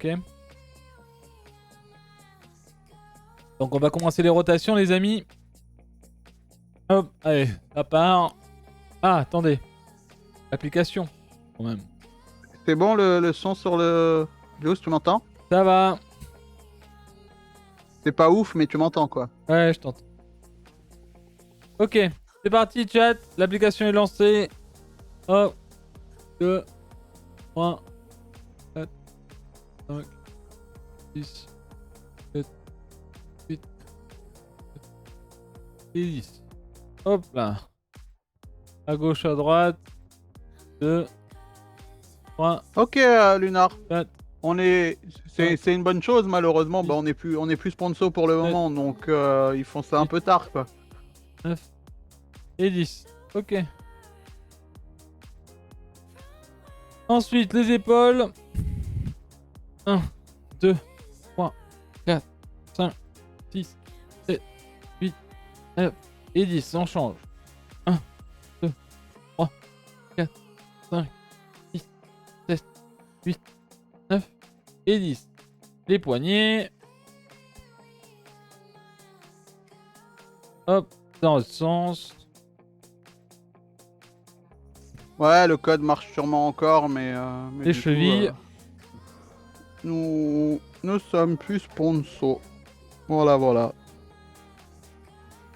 Ok. Donc on va commencer les rotations les amis. Hop, allez, ça part. Ah, attendez. Application, quand même. C'est bon le son sur le... Juice, tu m'entends? Ça va. C'est pas ouf, mais tu m'entends quoi. Ouais, je t'entends. Ok, c'est parti chat. L'application est lancée. Hop. 2, 3, 4, 5, 6, 7, 8, et 10. Hop là. À gauche, à droite. 2, 3, Ok, Lunar. 4, On est... C'est une bonne chose, malheureusement. Bah, 10, on est plus sponsor pour le 7, moment, donc ils font ça un 8, peu tard, quoi. 9 et 10. Ok. Ensuite, les épaules. 1, 2, 3, 4, 5, 6, 7, 8, 9 et 10. On change. 1, 2, 3, 4, 5, 6, 7, 8, 9 et 10. Les poignets. Hop, dans le sens. Ouais, le code marche sûrement encore, mais Les du coup, chevilles. nous sommes plus sponsors. Voilà, voilà.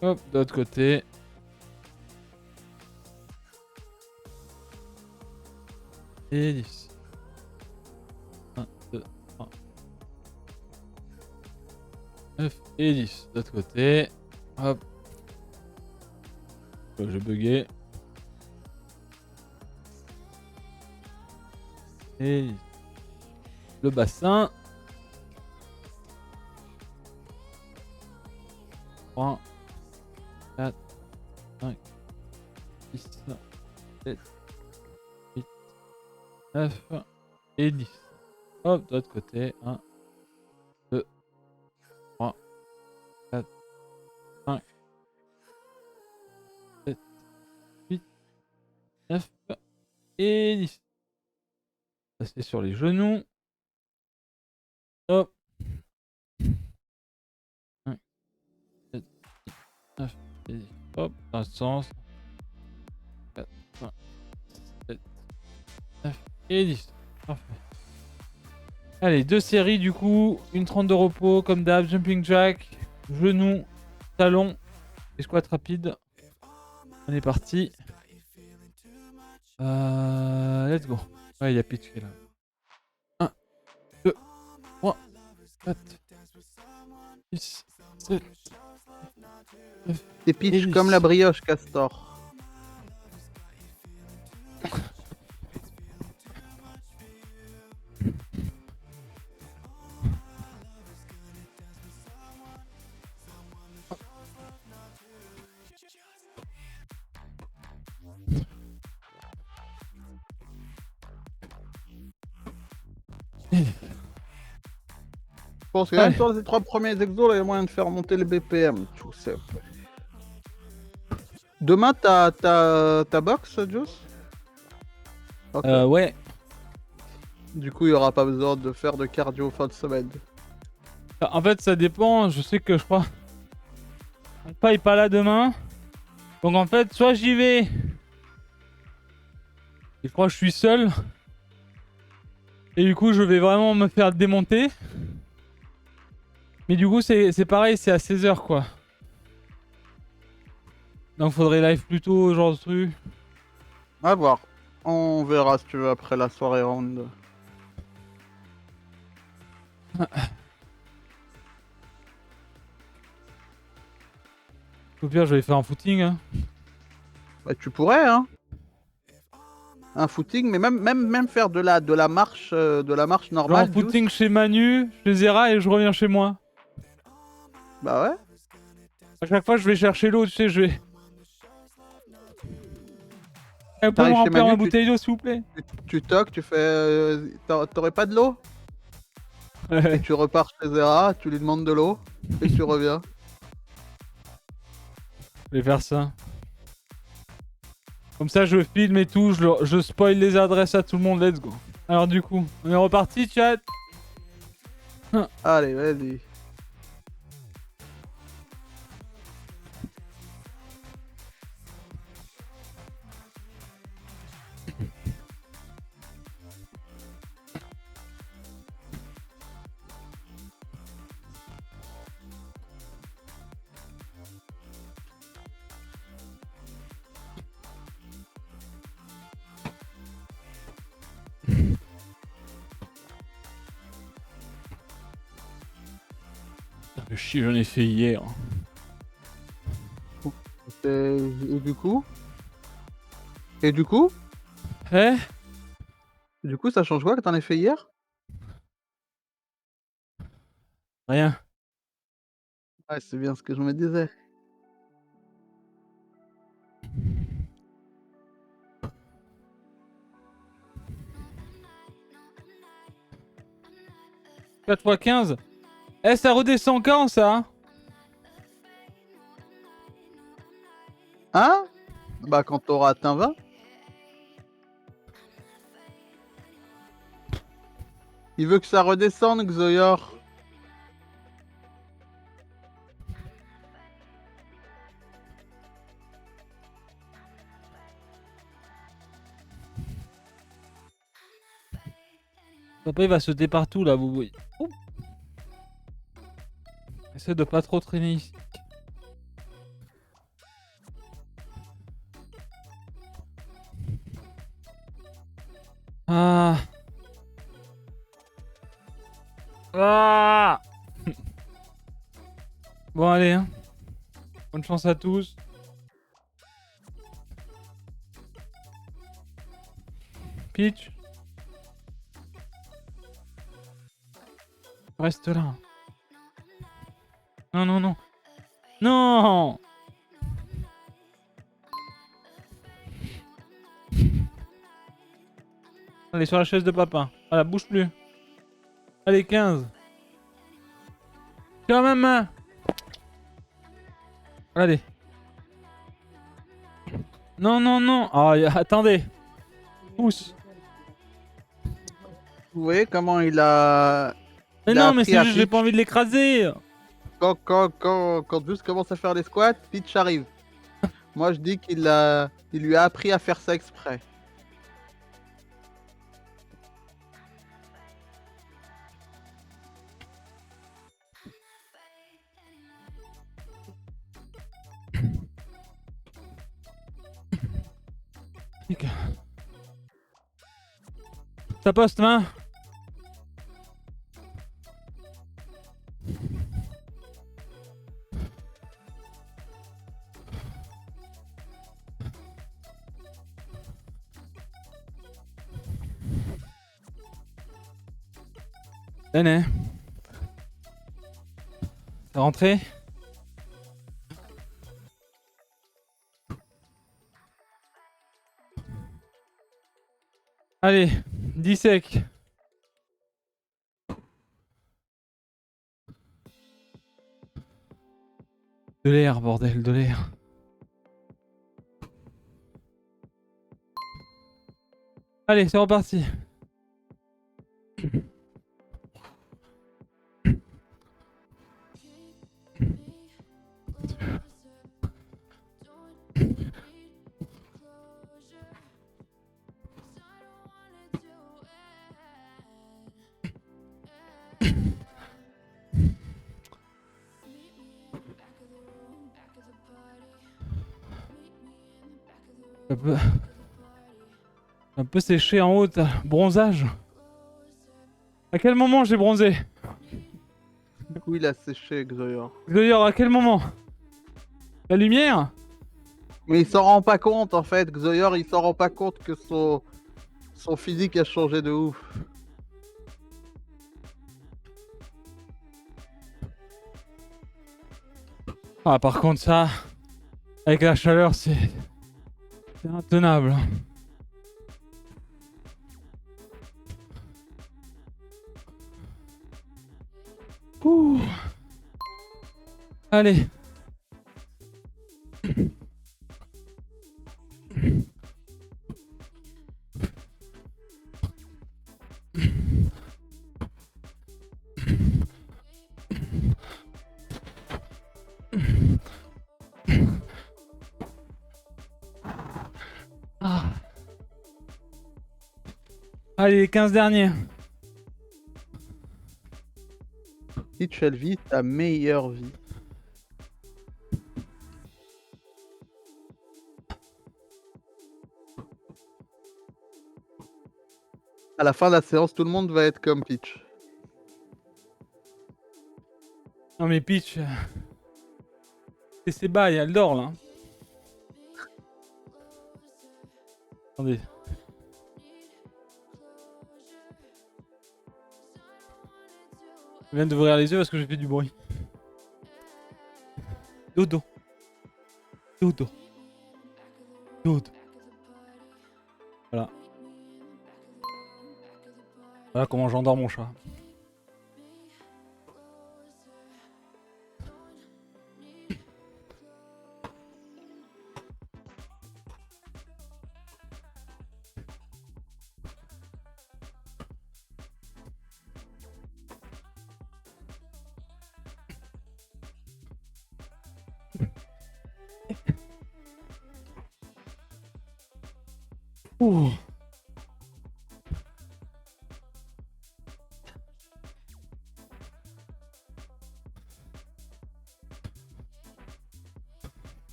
Hop, de l'autre côté. Et 10. 1, 2, 3. 9 et 10. De l'autre côté. Hop. Oh, j'ai bugué. Et 10. Le bassin. 3, 4, 5, 6, 7, 8, 9 et 10. Hop, de l'autre côté. 1, 2, 3, 4, 5, 7, 8, 9 et 10. Passer sur les genoux. Hop. 5, 7, 8, 9 et 10. Hop, dans le sens. 4, 5, 7, 9 et 10. Parfait. Allez, 2 séries du coup. Une 30 de repos comme d'hab. Jumping jack, genou, talon et squat rapide. On est parti. Let's go. Ouais, il y a Pitch qui est là. 1, 2, 3, 4, 6, 7, 9. T'es pitch Et comme la brioche, Castor. Je pense que même sur les 3 premiers exos, il y a moyen de faire monter le BPM. Tout ça. Demain, t'as box, Juice? Ok. Ouais. Du coup, il n'y aura pas besoin de faire de cardio fin de semaine. En fait, ça dépend. Je sais que je crois. Mon papa est pas là demain. Donc en fait, soit j'y vais. Et je crois que je suis seul. Et du coup, je vais vraiment me faire démonter. Mais du coup, c'est pareil, c'est à 16h quoi. Donc faudrait live plus tôt, genre de truc. À voir. On verra si tu veux après la soirée round. Au pire, je vais faire un footing. Hein. Bah, tu pourrais, hein. Un footing, mais même faire de la marche Genre normale. un footing Juice. chez Manu, chez Zera et je reviens chez moi. Bah ouais. À chaque fois, je vais chercher l'eau, tu sais, je vais. Vous pouvez me T'arrives chez remplir Manu, ma bouteille d'eau, s'il vous plaît? tu toques, tu fais. T'aurais pas de l'eau? Et tu repars chez Zera, tu lui demandes de l'eau, et tu reviens. Je vais faire ça. Comme ça, je filme et tout, je spoil les adresses à tout le monde, let's go. Alors du coup, on est reparti, chat. Allez, vas-y. Putain, le chier, j'en ai fait hier. Et du coup? Et du coup? Eh? Du coup, ça change quoi que t'en aies fait hier? Rien. Ouais, c'est bien ce que je me disais. Quatre fois 15. Eh, ça redescend quand ça? Hein? Bah, quand t'auras atteint 20. Il veut que ça redescende, Xoyor. Papa il va sauter partout là, Boubou. Oh. Essaie de pas trop traîner ici. Ah. Ah. Bon allez, hein. Bonne chance à tous. Peach. Reste là. Non, non, non. Non. Allez, sur la chaise de papa. Voilà, bouge plus. Allez, 15. Tiens, ma main. Allez. Non, non, non. Ah, attendez. Pousse. Vous voyez comment il a... Mais il a non, mais appris c'est à juste, j'ai pas Peach. envie de l'écraser. Quand Zeus commence à faire les squats, Peach arrive. Moi, je dis il lui a appris à faire ça exprès. Ça poste, main. Tenez. C'est rentré. Allez, 10 secs. De l'air, bordel, de l'air. Allez, c'est reparti. Un peu séché en haut, bronzage. À quel moment j'ai bronzé? Du coup, il a séché, Xoyor. D'ailleurs, à quel moment? La lumière? Mais il s'en rend pas compte, en fait. Xoyor, il s'en rend pas compte que son physique a changé de ouf. Ah, par contre, ça, avec la chaleur, c'est intenable. Ouh. Allez. Allez, les 15 derniers. Peach, elle vit ta meilleure vie. À la fin de la séance, tout le monde va être comme Peach. Non mais Peach... C'est ses bails, elle dort là. Attendez. Je viens d'ouvrir les yeux parce que j'ai fait du bruit. Dodo. Dodo. Dodo. Voilà. Voilà comment j'endors mon chat. Ouh.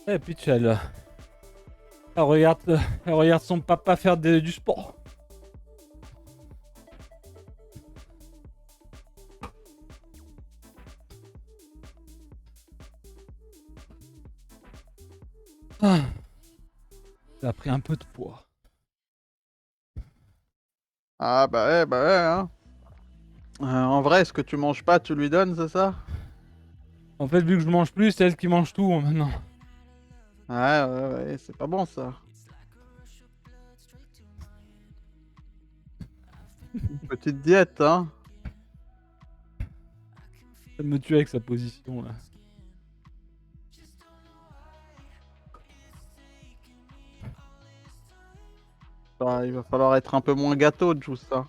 Et puis elle regarde son papa faire du sport. Ah. Elle a pris un peu de poids. Ah bah ouais, hein. En vrai, ce que tu manges pas, tu lui donnes, c'est ça? En fait, vu que je mange plus, c'est elle qui mange tout maintenant. Ouais, c'est pas bon ça. Une petite diète, hein. Elle me tue avec sa position là. Bah, il va falloir être un peu moins gâteau de tout ça.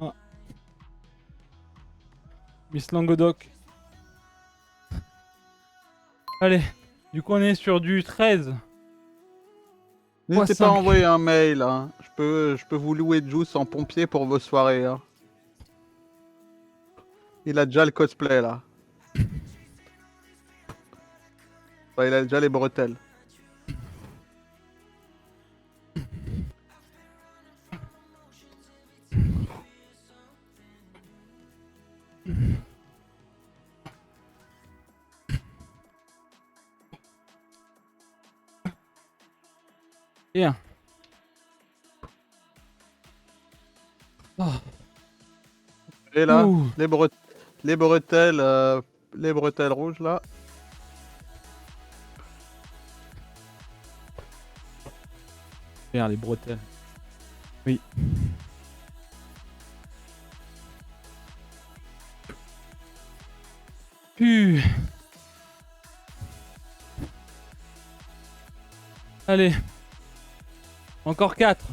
Ah. Miss Languedoc. Allez, du coup on est sur du 13. N'hésitez pas à 5. envoyer un mail, hein. Je peux vous louer Juice en pompier pour vos soirées, hein. Il a déjà le cosplay là. Enfin, il a déjà les bretelles. Bien. Oh. Et là, Ouh. les bretelles rouges là. Bien, les bretelles. Oui. Puh. Allez. Encore 4.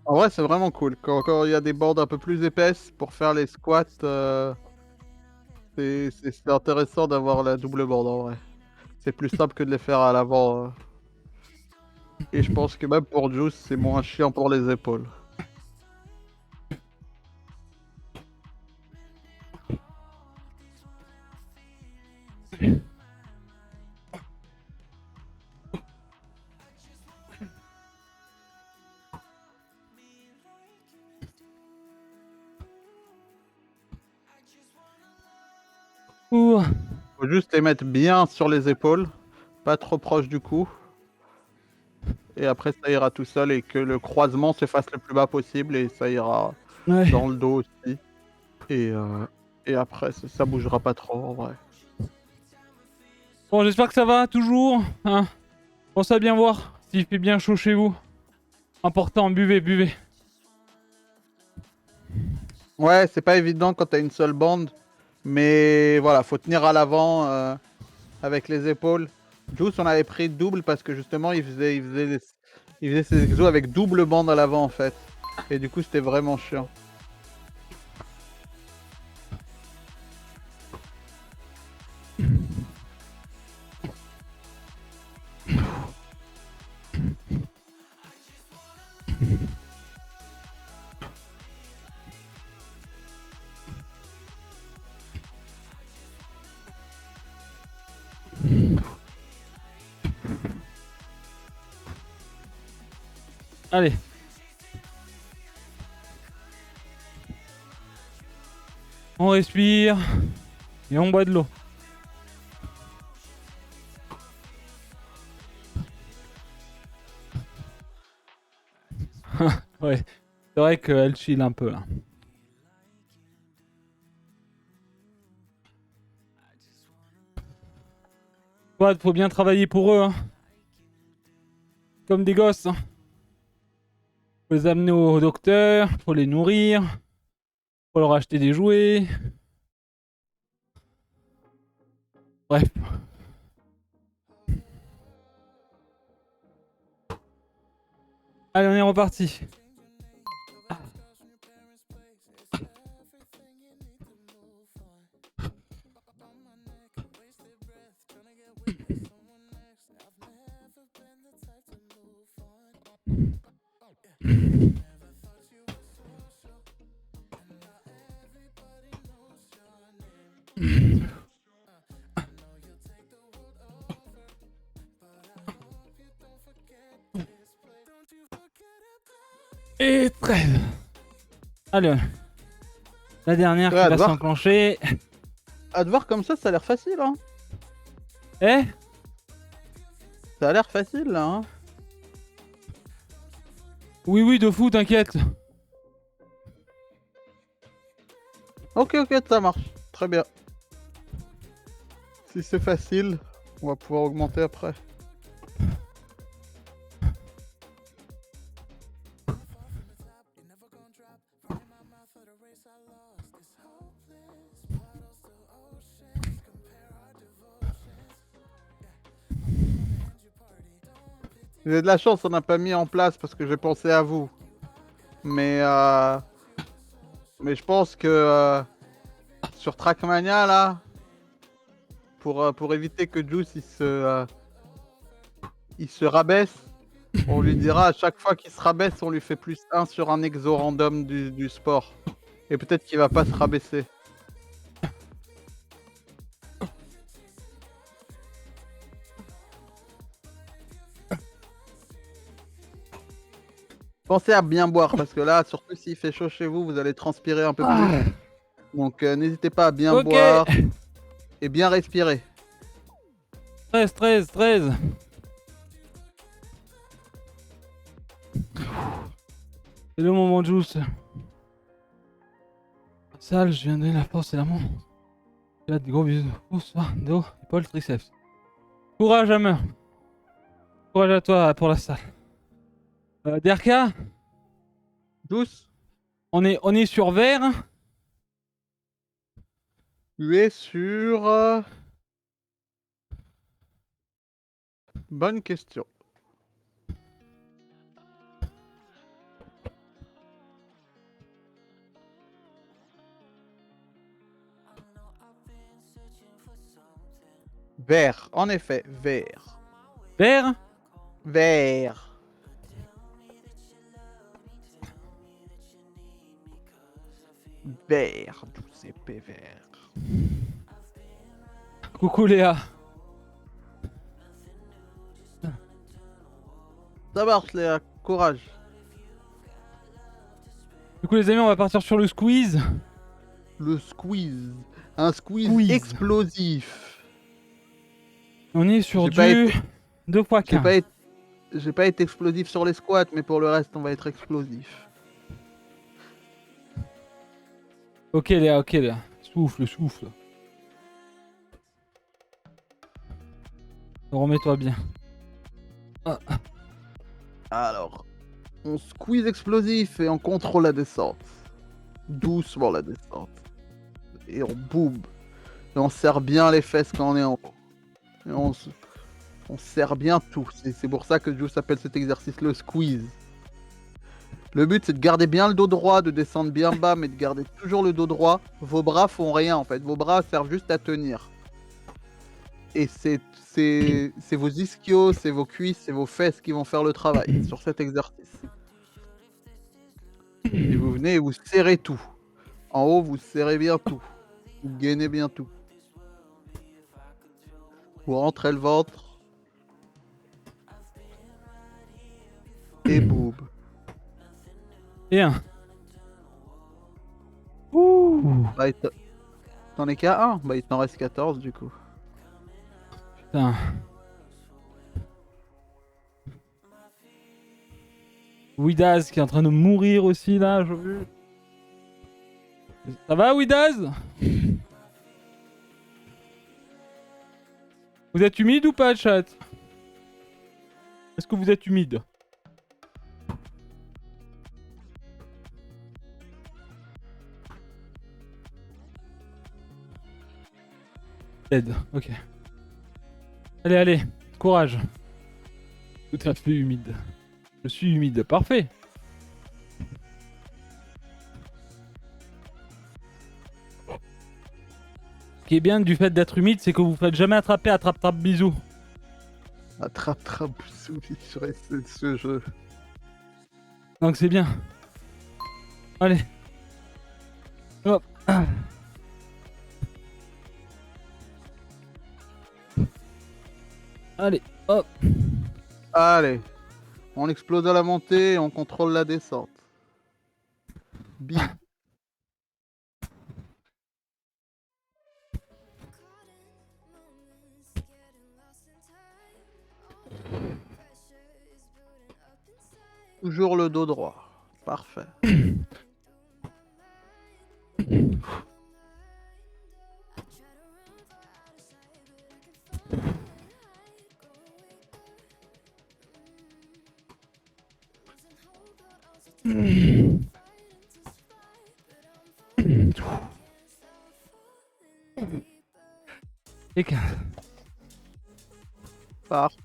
En vrai, c'est vraiment cool. Quand il y a des bandes un peu plus épaisses pour faire les squats, c'est intéressant d'avoir la double bande en vrai. C'est plus simple que de les faire à l'avant. Et je pense que même pour Juice, c'est moins chiant pour les épaules. Ouh. Faut juste les mettre bien sur les épaules, pas trop proche du cou. Et après, ça ira tout seul et que le croisement se fasse le plus bas possible et ça ira Ouais. dans le dos aussi. Et après, ça bougera pas trop en vrai. Bon, j'espère que ça va toujours. Hein. Pensez à bien voir s'il fait bien chaud chez vous. Important, buvez, buvez. Ouais, c'est pas évident quand t'as une seule bande. Mais voilà, faut tenir à l'avant avec les épaules. Juice, on avait pris double parce que justement, il faisait ses exos avec double bande à l'avant en fait. Et du coup, c'était vraiment chiant. Allez. On respire et on boit de l'eau. Ouais, c'est vrai qu'elle chill un peu là. Ouais, faut bien travailler pour eux, hein. Comme des gosses, hein. Faut les amener au docteur, faut les nourrir, faut leur acheter des jouets. Bref. Allez, on est reparti. Et 13. Allez, la dernière Ouais, qui va s'enclencher. à te voir comme ça a l'air facile, hein. Eh? Ça a l'air facile, là, hein. Oui, oui, de fou, t'inquiète. Ok, ça marche. Très bien. Si c'est facile, on va pouvoir augmenter après. Vous avez de la chance, on n'a pas mis en place parce que j'ai pensé à vous. Mais je pense que sur Trackmania là, pour éviter que Juice il se rabaisse, on lui dira à chaque fois qu'il se rabaisse, on lui fait plus 1 sur un exo random du sport. Et peut-être qu'il va pas se rabaisser. Pensez à bien boire parce que là, surtout s'il fait chaud chez vous, vous allez transpirer un peu plus. Donc n'hésitez pas à bien Ok. boire et bien respirer. 13. C'est le moment juice. Sale, je viens de donner la force et l'amour. Là, des gros bisous. Pouce, dos, épaules, triceps. Courage, Hammer. Courage à toi pour la salle. DRK, Douce, on est sur vert. tu es sur... Bonne question. Vert, en effet, vert. Vert. Vert. Vert, Douce épée vert. Coucou Léa. Ça marche, Léa, courage. Du coup les amis, on va partir sur le squeeze. Le squeeze. Un squeeze Squeeze. explosif. On est sur J'ai pas du été- 2 x J'ai 15. pas été explosif sur les squats, mais pour le reste, on va être explosif. Ok Léa. Souffle. Remets-toi bien. Alors, on squeeze explosif et on contrôle la descente. doucement la descente. Et on boum. Et on serre bien les fesses quand on est en haut. Et on serre bien tout. C'est pour ça que Juice appelle cet exercice le squeeze. Le but, c'est de garder bien le dos droit, de descendre bien bas, mais de garder toujours le dos droit. Vos bras font rien en fait. Vos bras servent juste à tenir. Et c'est vos ischios, c'est vos cuisses, c'est vos fesses qui vont faire le travail sur cet exercice. Et vous venez et vous serrez tout. En haut, vous serrez bien tout. Vous gainez bien tout. Vous rentrez le ventre. Et boum. Et un. Ouh. Bah, t'en es qu'à 1. Bah, il t'en reste 14 du coup. Putain. Widaz qui est en train de mourir aussi là, j'ai vu. Ça va Widaz? Vous êtes humide ou pas, chat? Est-ce que vous êtes humide? Dead, ok. Allez, allez, courage. Tout à fait humide. Je suis humide, parfait. Ce qui est bien du fait d'être humide, c'est que vous faites jamais attraper, attrape bisous. Attrape sur ce jeu. Donc c'est bien. Allez. Hop. Allez, hop. Allez. On explose à la montée et on contrôle la descente. Bim. Toujours le dos droit. Parfait. Et 15. Parfait.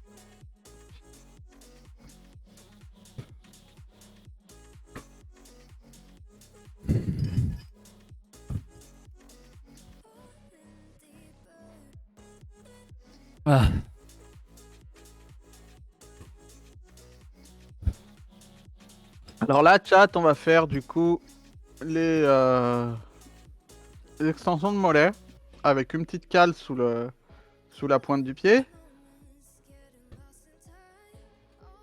Ah. Alors là, chat, on va faire du coup les extensions de mollet avec une petite cale sous la pointe du pied.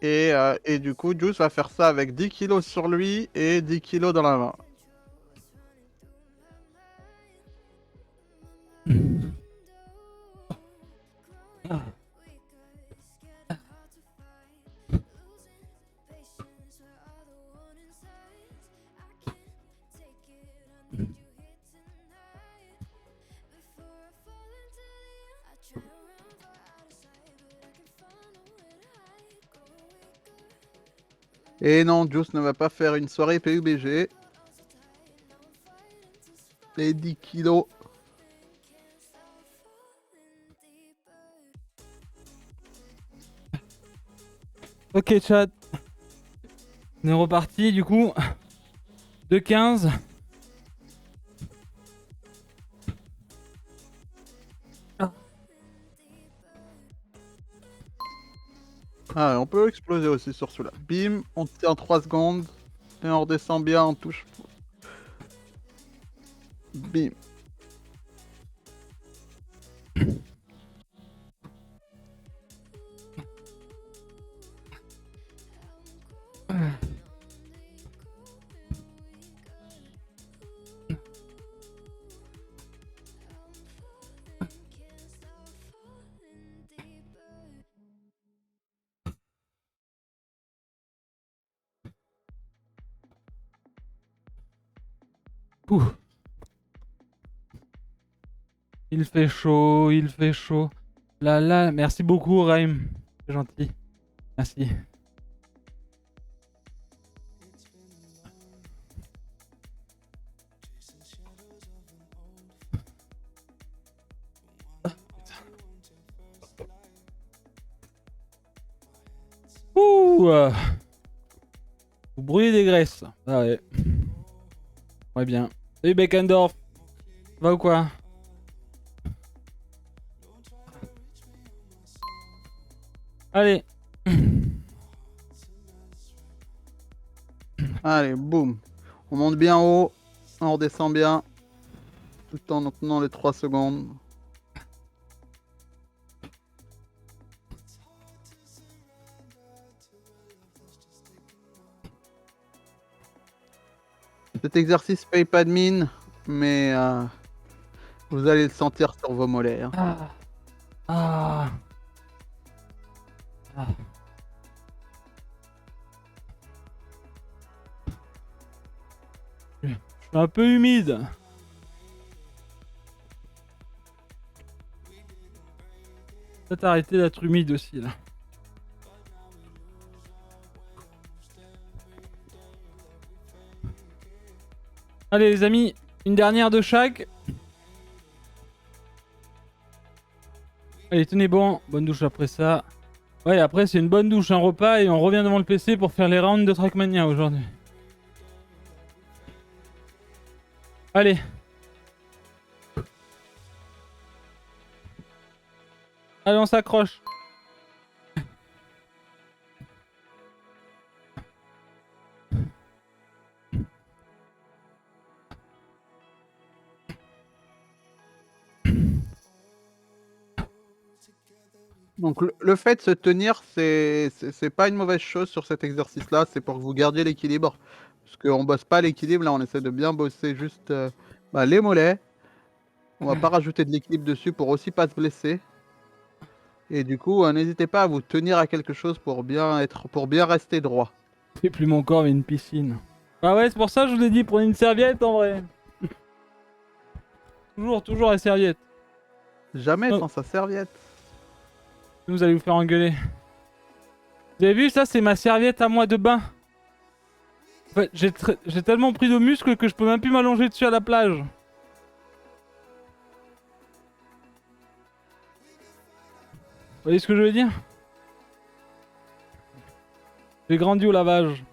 Et du coup, Juice va faire ça avec 10 kilos sur lui et 10 kilos dans la main. Et non, Juice ne va pas faire une soirée PUBG. Les 10 kilos. Ok, chat. On est reparti du coup. De 15. Ah, on peut exploser aussi sur celui-là. Bim, on tient 3 secondes. Et on redescend bien, on touche. Bim. Ouh. Il fait chaud, il fait chaud. Là, là, merci beaucoup, Raim. C'est gentil. Merci. vous brouillez des graisses. Ah ouais. Ouais, bien. Salut Beckendorf. Va ou quoi? Allez. Allez, boum. On monte bien haut, on redescend bien, tout en tenant les 3 secondes. Cet exercice paye pas de mine, mais vous allez le sentir sur vos mollets. Hein. Ah. Ah. Ah. Je suis un peu humide. Peut-être arrêter d'être humide aussi là. Allez les amis, une dernière de chaque. Allez, tenez bon, bonne douche après ça. Ouais, après c'est une bonne douche, un repas et on revient devant le PC pour faire les rounds de Trackmania aujourd'hui. Allez. Allez, on s'accroche. Donc le fait de se tenir, c'est pas une mauvaise chose sur cet exercice-là, c'est pour que vous gardiez l'équilibre. Parce qu'on bosse pas l'équilibre, là on essaie de bien bosser juste les mollets. On va pas rajouter de l'équilibre dessus pour aussi pas se blesser. Et du coup, n'hésitez pas à vous tenir à quelque chose pour bien rester droit. C'est plus mon corps mais une piscine. Ah ouais, c'est pour ça que je vous ai dit, prenez une serviette en vrai. toujours la serviette. Jamais Oh. sans sa serviette. Vous allez vous faire engueuler. Vous avez vu, ça c'est ma serviette à moi de bain. En fait, j'ai tellement pris de muscles que je peux même plus m'allonger dessus à la plage. Vous voyez ce que je veux dire? J'ai grandi au lavage.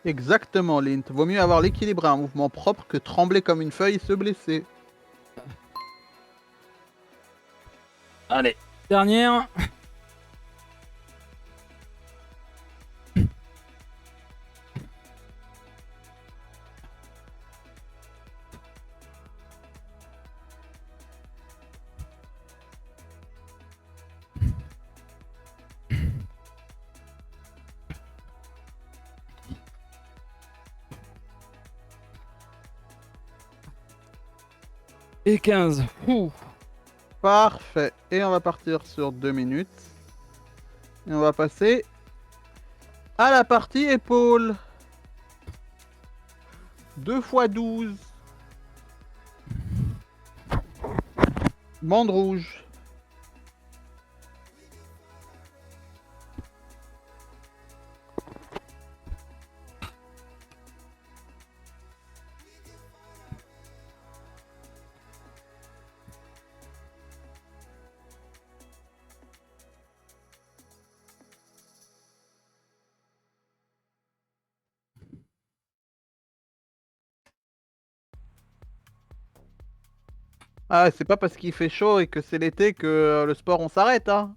Exactement, Lint. Vaut mieux avoir l'équilibre et un mouvement propre que trembler comme une feuille et se blesser. Allez, dernière. Et 15. Ouh. Parfait. Et on va partir sur 2 minutes. Et on va passer à la partie épaule. 2 x 12. Bande rouge. Ah, c'est pas parce qu'il fait chaud et que c'est l'été que le sport on s'arrête, hein.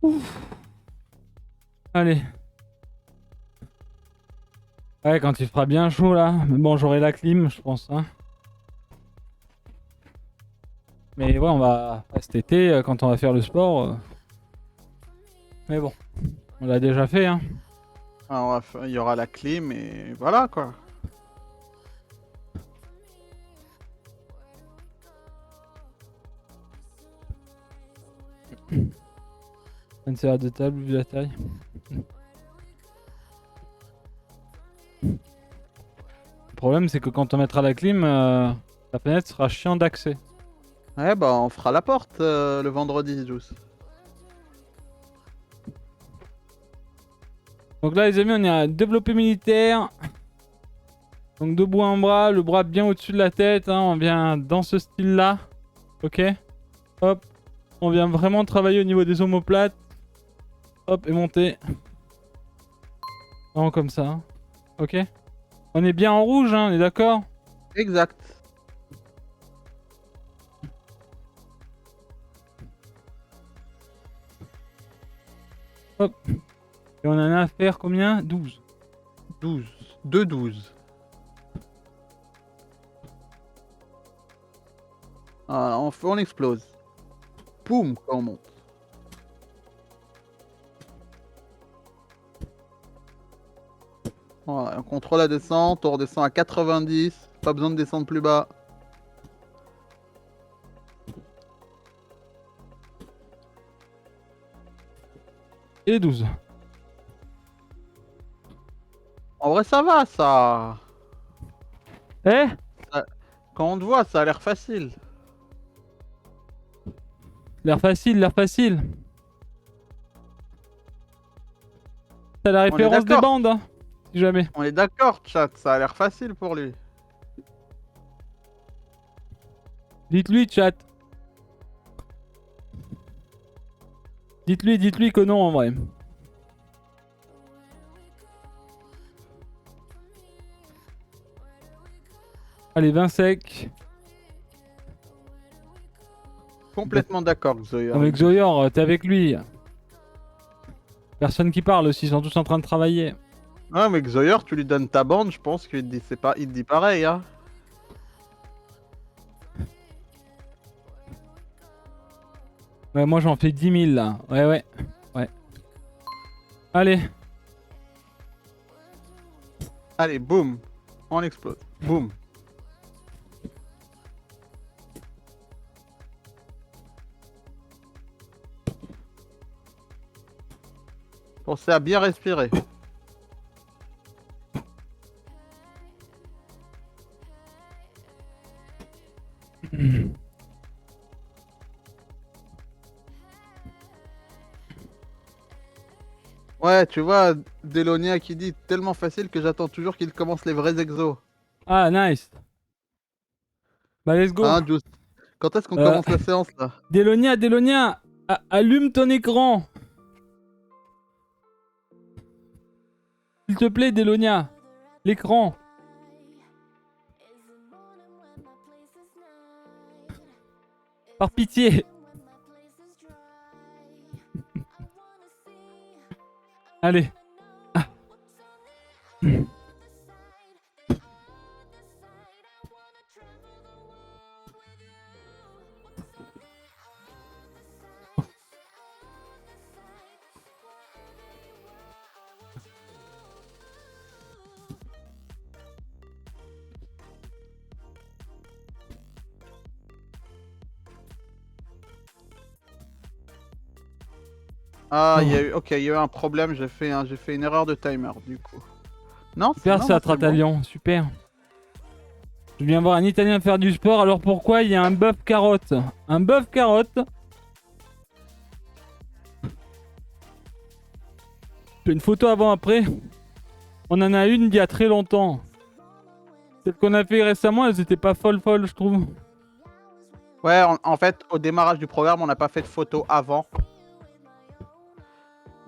Ouf. Allez. Ouais, quand il fera bien chaud là. Mais bon, j'aurai la clim, je pense. Hein. Mais ouais, on va. Cet été, quand on va faire le sport. Mais bon, on l'a déjà fait. Hein. Alors, il y aura la clim et voilà quoi. Une serre de table vu la taille. Le problème, c'est que quand on mettra la clim, la fenêtre sera chiant d'accès. Ouais, bah on fera la porte le vendredi, Juice. Donc là les amis on est à développer militaire. Donc debout un bras, le bras bien au-dessus de la tête, hein, on vient dans ce style là. Ok. Hop. On vient vraiment travailler au niveau des omoplates. Hop et monter. Vraiment comme ça. Ok. On est bien en rouge, hein, on est d'accord? Exact. Hop. Et on en a à faire combien? 12. 12. 2-12. Voilà, on explose. Poum, quand on monte. Voilà, on contrôle la descente, on redescend à 90. Pas besoin de descendre plus bas. Et 12. En vrai, ça va, ça. Eh? Quand on te voit, ça a l'air facile. L'air facile, l'air facile. T'as la On est référence des d'accord. bandes, hein, si jamais. On est d'accord, chat, ça a l'air facile pour lui. Dites-lui, chat. Dites-lui que non en vrai. Allez, 20 secs. Complètement d'accord, Zoé. Avec Zoyor, t'es avec lui. Personne qui parle aussi, ils sont tous en train de travailler. Ah, mais Zoyer, tu lui donnes ta bande, je pense qu'il te dit, il te dit pareil, hein. Ouais, moi j'en fais 10 000 là. Ouais. Allez. Allez, boum. On explose. Boum. Pensez à bien respirer. Ouais, tu vois, Delonia qui dit tellement facile que j'attends toujours qu'il commence les vrais exos. Ah, nice. Bah, let's go. Hein, Juice? Quand est-ce qu'on Euh, commence la séance là? Delonia, allume ton écran. S'il te plaît, Delonia. L'écran. Par pitié. Allez. Ah. Ah, il y a Oh. eu, ok, il y a eu un problème, j'ai fait une erreur de timer du coup. Non, Super, c'est non, à c'est bon. Tratalion. Super. Je viens voir un Italien faire du sport, alors pourquoi il y a un bœuf carotte? Un bœuf carotte. J'ai une photo avant-après. On en a une d'il y a très longtemps. Celle qu'on a fait récemment, elles étaient pas folles, je trouve. Ouais, en fait, au démarrage du programme, on n'a pas fait de photo avant.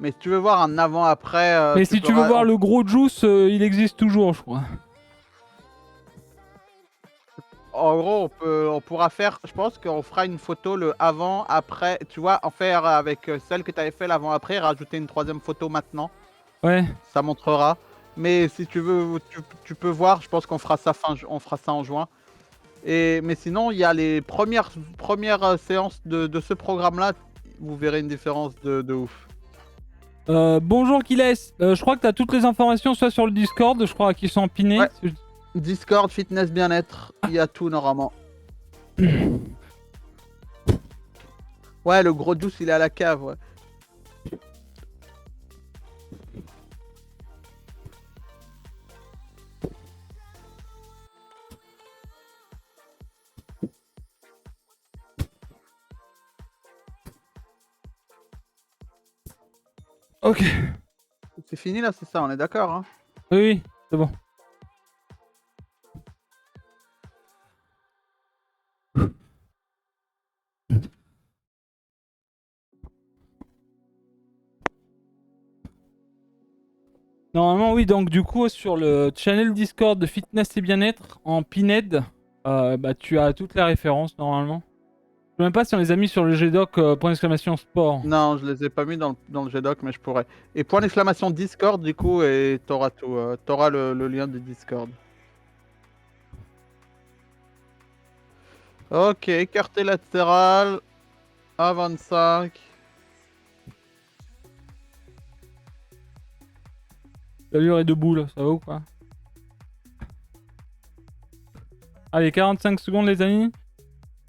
Mais si tu veux voir un avant-après, Mais si tu veux voir le gros Juice, il existe toujours, je crois. En gros, on pourra faire, je pense qu'on fera une photo le avant-après. Tu vois, en faire avec celle que tu avais fait l'avant-après, rajouter une troisième photo maintenant. Ouais. Ça montrera. Mais si tu veux, tu peux voir, je pense qu'on fera ça on fera ça en juin. Mais sinon, il y a les premières séances de ce programme-là. Vous verrez une différence de ouf. Bonjour Kiles. Je crois que t'as toutes les informations soit sur le Discord, je crois, qui sont empinées. Ouais. Discord, fitness, bien-être, il y a tout normalement. Ouais, le gros douce, il est à la cave, ouais. Ok. C'est fini là, c'est ça, on est d'accord, hein? Oui, oui, c'est bon. Normalement, oui, donc du coup, sur le channel Discord de Fitness et Bien-être, en Pined, bah, tu as toutes les références normalement. Je sais même pas si on les a mis sur le GDoc point d'exclamation sport. Non, je les ai pas mis dans le GDoc, mais je pourrais. Et point d'exclamation Discord, du coup, et t'auras tout. T'auras le lien du Discord. Ok, écarté latéral à 25. L'allure est debout là, ça va ou quoi? Allez, 45 secondes les amis.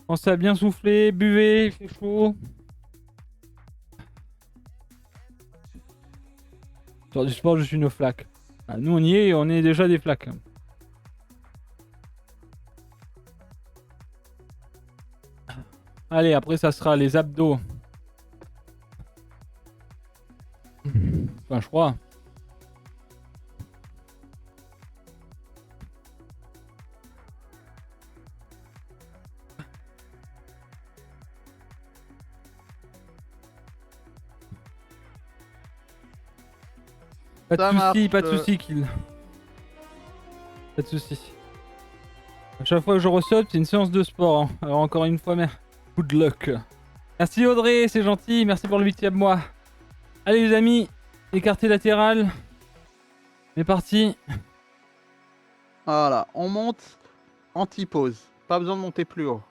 Pensez à bien souffler, buvez, il fait chaud. Sur du sport, je suis une flaque. Ah, nous on y est, on est déjà des flaques. Allez, après ça sera les abdos. Enfin, je crois. Pas Ça marche. de soucis, Kill. Pas de soucis. À chaque fois que je ressaute, c'est une séance de sport. Hein. Alors encore une fois, mais good luck. Merci Audrey, c'est gentil. Merci pour le 8e mois. Allez les amis, écarté latéral. On est parti. Voilà, on monte anti-pause. Pas besoin de monter plus haut.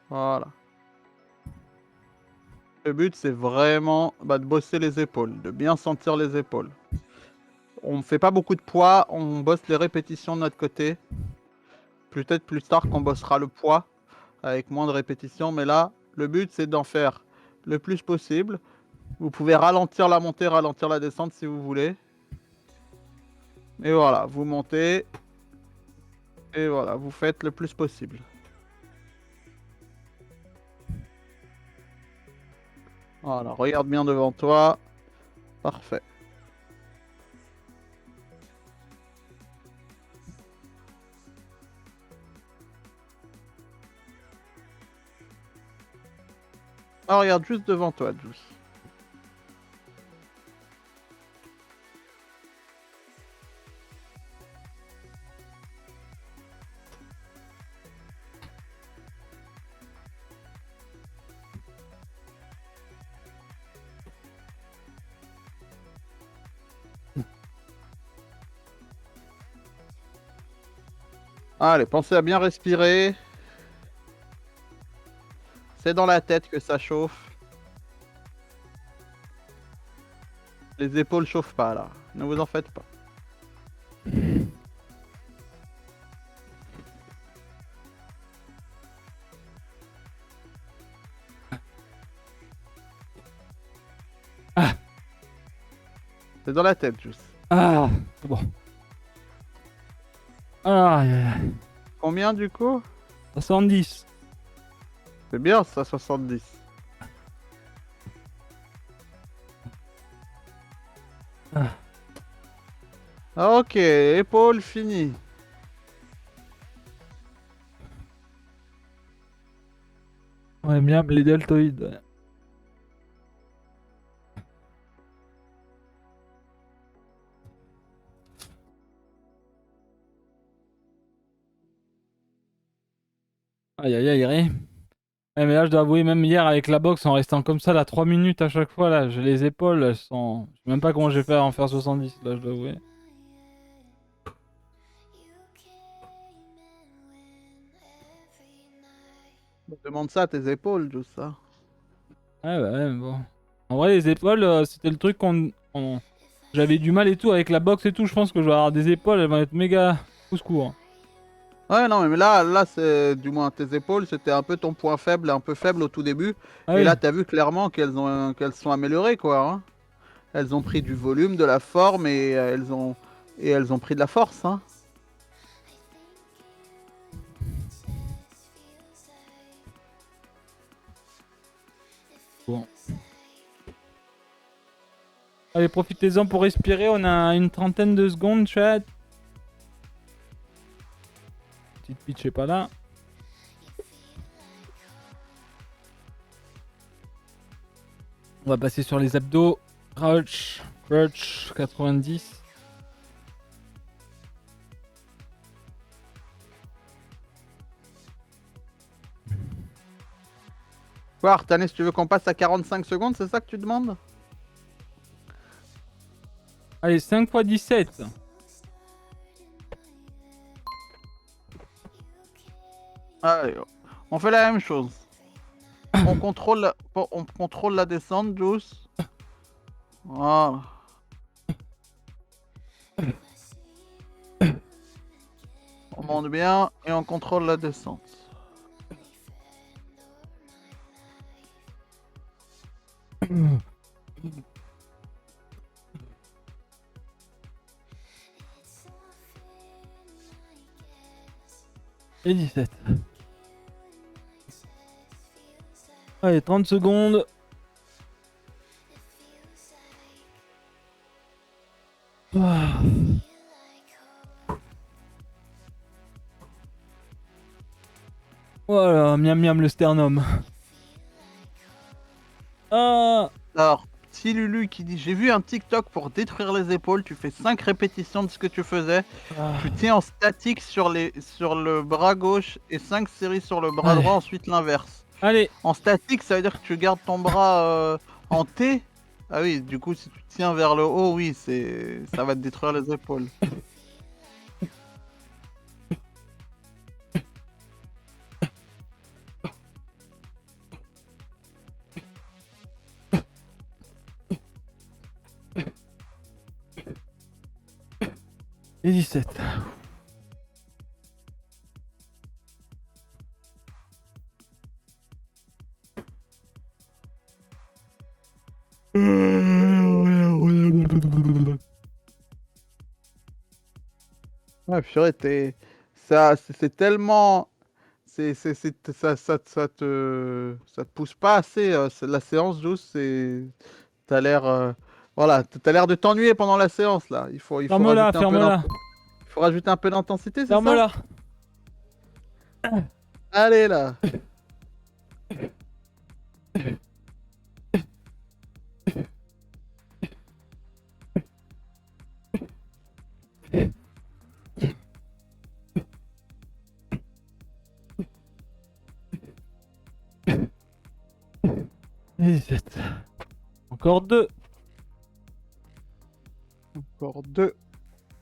Voilà. Le but, c'est vraiment de bosser les épaules, de bien sentir les épaules. On ne fait pas beaucoup de poids, on bosse les répétitions de notre côté. Peut-être plus tard qu'on bossera le poids avec moins de répétitions, mais là, le but, c'est d'en faire le plus possible. Vous pouvez ralentir la montée, ralentir la descente si vous voulez. Et voilà, vous montez. Et voilà, vous faites le plus possible. Voilà, regarde bien devant toi. Parfait. Ah, regarde juste devant toi, Juice. Allez, pensez à bien respirer. C'est dans la tête que ça chauffe. Les épaules chauffent pas là. Ne vous en faites pas. Ah, C'est dans la tête, Juice. ah, c'est bon. Ah, aïe, aïe, aïe. Combien du coup? 70. C'est bien ça, 70. Ah. Ok, épaules fini. On aime bien les deltoïdes. Ouais. Aïe aïe aïe, aïe. Ouais, mais là, je dois avouer, même hier avec la boxe, en restant comme ça, là, 3 minutes à chaque fois, là, j'ai les épaules, elles sont. Je sais même pas comment j'ai fait à en faire 70, là, je dois avouer. Demande ça à tes épaules, Juice. Ça. Ouais, ouais, mais bon. En vrai, les épaules, c'était le truc j'avais du mal et tout avec la boxe et tout. Je pense que je vais avoir des épaules, elles vont être méga au secours. Ouais, non, mais là, c'est du moins tes épaules, c'était un peu ton point faible, un peu faible au tout début. Ah Et oui. là, t'as vu clairement qu'elles sont améliorées, quoi. Hein. Elles ont pris du volume, de la forme et elles ont pris de la force. Hein. Bon. Allez, profitez-en pour respirer. On a une trentaine de secondes, chat. Petite pitch est pas là. On va passer sur les abdos. Crouch, 90. Quoi, Artanis, tu veux qu'on passe à 45 secondes, c'est ça que tu demandes? Allez, 5 x 17. Allez, on fait la même chose. On contrôle la descente, Juice. Voilà. On monte bien et on contrôle la descente. Et 17. Allez, 30 secondes. Ah. Voilà, miam miam le sternum. Ah. Alors, petit Lulu qui dit: j'ai vu un TikTok pour détruire les épaules, tu fais 5 répétitions de ce que tu faisais. Tu tiens en statique sur le bras gauche et 5 séries sur le bras droit, ensuite l'inverse. Allez. En statique, ça veut dire que tu gardes ton bras en T. Ah oui, du coup, si tu tiens vers le haut, oui, ça va te détruire les épaules. Et 17. Ouais, purée, c'est tellement, ça te pousse pas assez. La séance, Juice, t'as l'air, voilà, t'as l'air de t'ennuyer pendant la séance là. Ferme-la, ferme-la. Il faut rajouter un peu d'intensité, c'est ça? Ferme-la. Allez là. Et 17. Encore 2. Encore 2.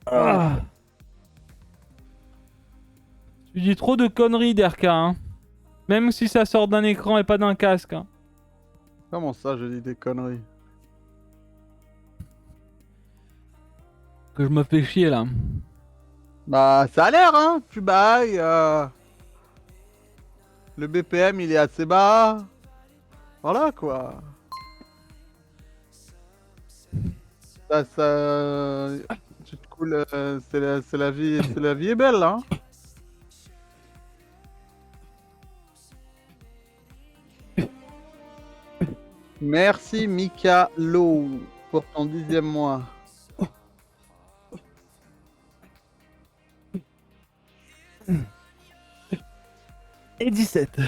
Ah. Tu dis trop de conneries, Derka. Hein. Même si ça sort d'un écran et pas d'un casque. Hein. Comment ça, je dis des conneries? Que je me fais chier là. Bah, ça a l'air, hein. Tu bailles. Le BPM, il est assez bas. Voilà quoi. Tu te coules. C'est la vie est belle, hein. Merci Mika Low pour ton 10e mois. Et 17.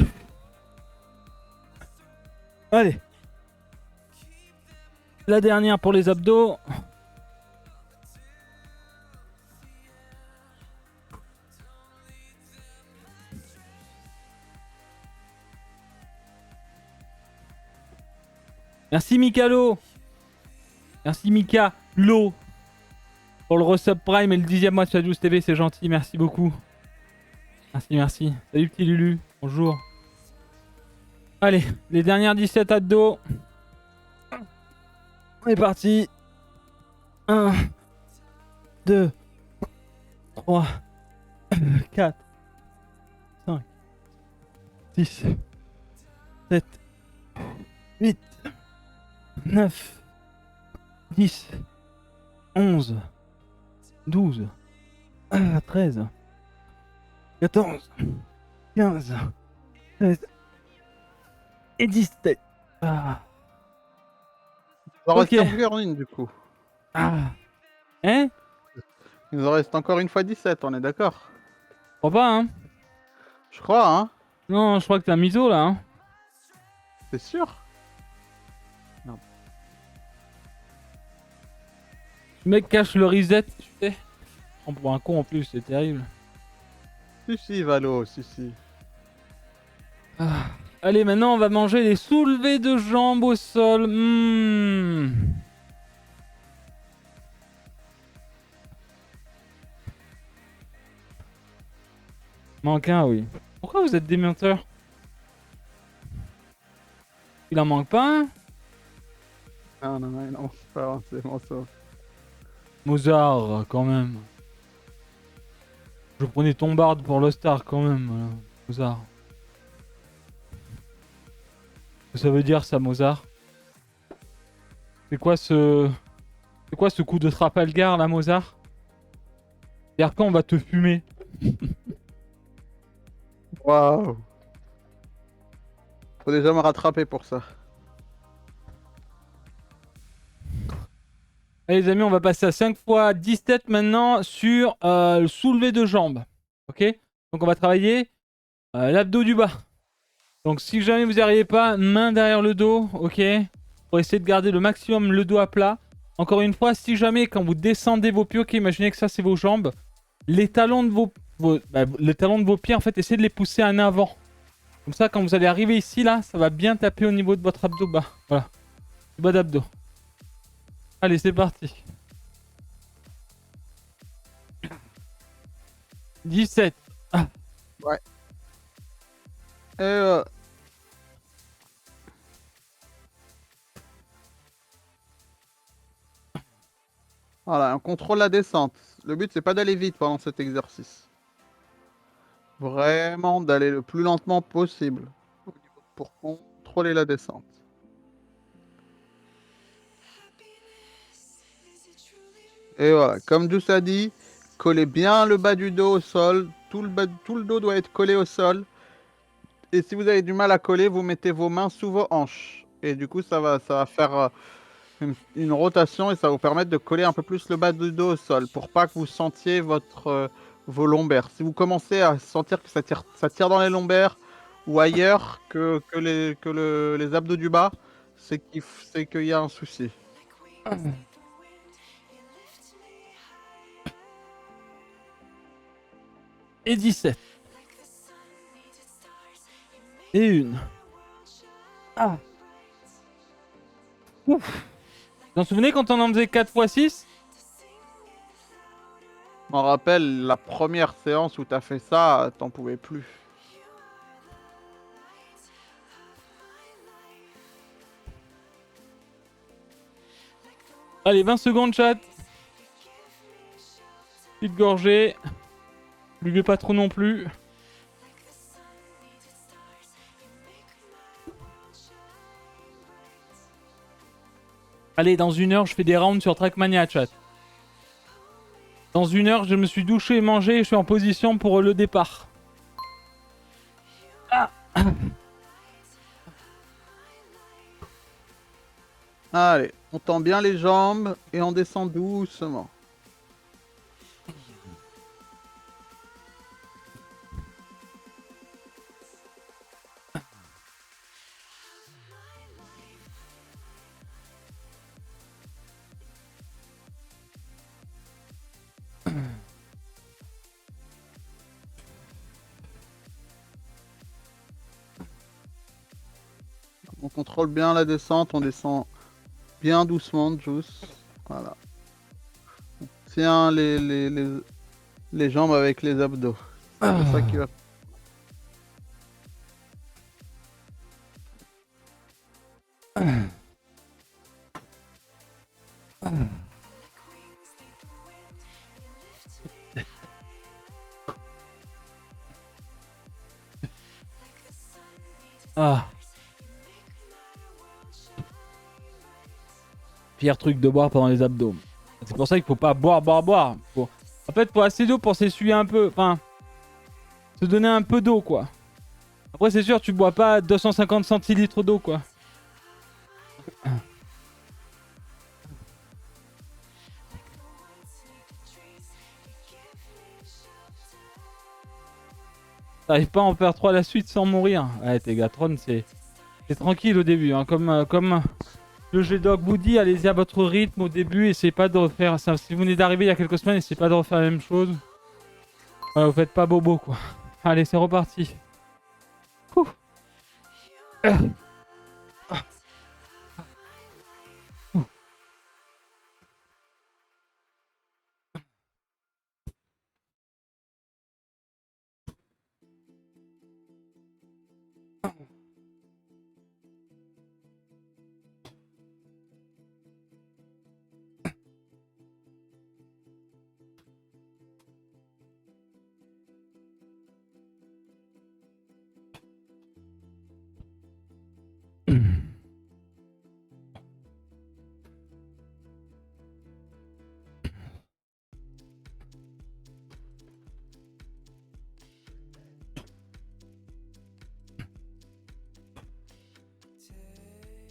Allez. La dernière pour les abdos. Merci Mikalo. Merci Mika Lo. Pour le resub prime et le 10e mois sur Juice TV, c'est gentil, merci beaucoup. Merci, merci. Salut petit Lulu, bonjour. Allez, les dernières 17 abdos. On est parti. 1, 2, 3, 4, 5, 6, 7, 8, 9, 10, 11, 12, 13, 14, 15, 16 et 17. Ah. Il en Ok. reste encore une du coup. Ah. Hein? Il nous en reste encore une fois 17, on est d'accord? Je crois pas, hein? Je crois, hein? Non, je crois que t'as un mytho là, hein? C'est sûr? Non. Le mec cache le reset, tu sais. On prend pour un con en plus, c'est terrible. Si, Valo, si. Ah. Allez, maintenant on va manger les soulevés de jambes au sol. Manque un, oui. Pourquoi vous êtes des menteurs? Il en manque pas un? Non, c'est pas grave, c'est bon ça. Mozart, quand même. Je prenais ton barde pour le star, quand même. Mozart. Qu'est-ce que ça veut dire, ça, Mozart? C'est quoi ce... C'est quoi ce coup de Trafalgar, là, Mozart? C'est-à-dire quand on va te fumer? Waouh! Faut déjà me rattraper pour ça. Allez les amis, on va passer à 5 fois 17 maintenant sur le soulevé de jambes. Ok? Donc on va travailler l'abdos du bas. Donc si jamais vous n'y arrivez pas, main derrière le dos, ok? Pour essayer de garder le maximum le dos à plat. Encore une fois, si jamais quand vous descendez vos pieds, ok, imaginez que ça c'est vos jambes. Les talons de les talons de vos pieds, en fait, essayez de les pousser en avant. Comme ça, quand vous allez arriver ici, là, ça va bien taper au niveau de votre abdos bas. Voilà. Du bas d'abdos. Allez, c'est parti. 17. Ah. Ouais. Et voilà, on contrôle la descente. Le but, c'est pas d'aller vite pendant cet exercice. Vraiment d'aller le plus lentement possible pour contrôler la descente. Et voilà, comme Juice a dit, collez bien le bas du dos au sol. Tout le dos doit être collé au sol. Et si vous avez du mal à coller, vous mettez vos mains sous vos hanches. Et du coup, ça va faire une rotation et ça va vous permettre de coller un peu plus le bas du dos au sol pour pas que vous sentiez vos lombaires. Si vous commencez à sentir que ça tire dans les lombaires ou ailleurs que les abdos du bas, c'est qu'il y a un souci. Et 17. Et une. Ah. Ouf. Vous vous souvenez quand on en faisait 4 x 6? Je m'en rappelle, la première séance où t'as fait ça, t'en pouvais plus. Allez, 20 secondes, chat. Petite gorgée. Buvez pas trop non plus. Allez, dans 1 heure, je fais des rounds sur Trackmania, chat. Dans 1 heure, je me suis douché et mangé et je suis en position pour le départ. Ah. Allez, on tend bien les jambes et on descend doucement. On contrôle bien la descente, on descend bien doucement, Juice. Voilà. On tient les jambes avec les abdos. C'est ça qui va. Ah. Pire truc de boire pendant les abdos. C'est pour ça qu'il faut pas boire. En fait, faut assez d'eau pour s'essuyer un peu. Enfin, se donner un peu d'eau, quoi. Après, c'est sûr, tu bois pas 250 centilitres d'eau, quoi. T'arrives pas à en faire 3 à la suite sans mourir. Ouais, Tegatron, c'est tranquille au début. Hein. Comme le jeu Dog vous dit, allez-y à votre rythme au début. Essayez pas de refaire ça. Si vous venez d'arriver il y a quelques semaines, essayez pas de refaire la même chose. Voilà, vous faites pas bobo quoi. Allez, c'est reparti. Ouh.